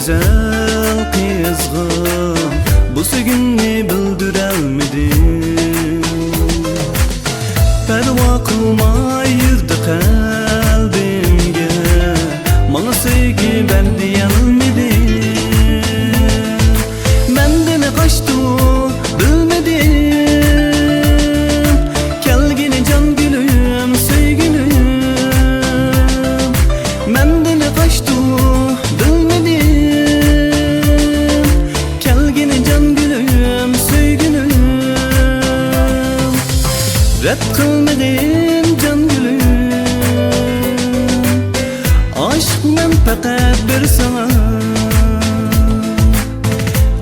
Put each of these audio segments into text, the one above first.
güzel kızgın, bu sevgini bildirelmedim. Perva kılmay yürüdü kalbimge, bana sevgi ver diyelmedim. Menden kaçtı bilmedim, kelgini can gülüm sevgilim. Menden kaçtı bilmedim, kelgini can gülüm sevgilim. Red kılmadım can gülüm, aşk men fakat bir sana.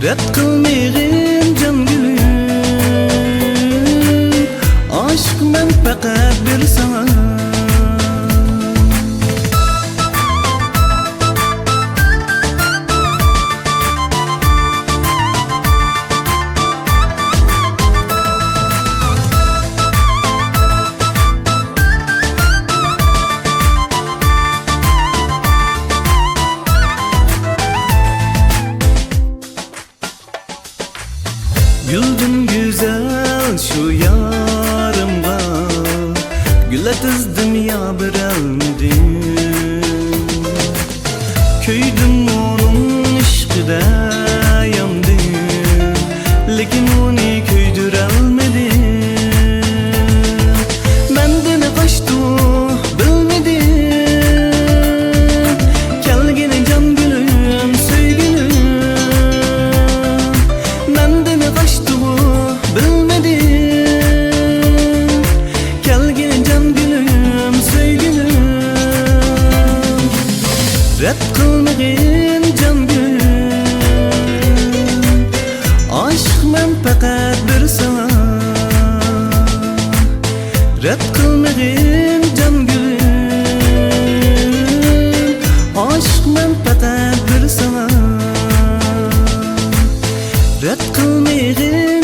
Red kılmadım can gülüm, aşk men fakat bir sana. Güldüm güzel şu yarımga, güle tızdım ya birelmedim. Köydüm onun aşkıda yandım, lekin onu köydürelmedim. Menden kaçtı bilmedim, kelgini can gülüm sevgilim. Menden kaçtı bilmedim, kelgini can gülüm sevgilim. Red kılmadım can gülüm, aşk men fakat bir sana. Red kılmadım can gülüm, aşk men fakat bir sana. Red kılmadım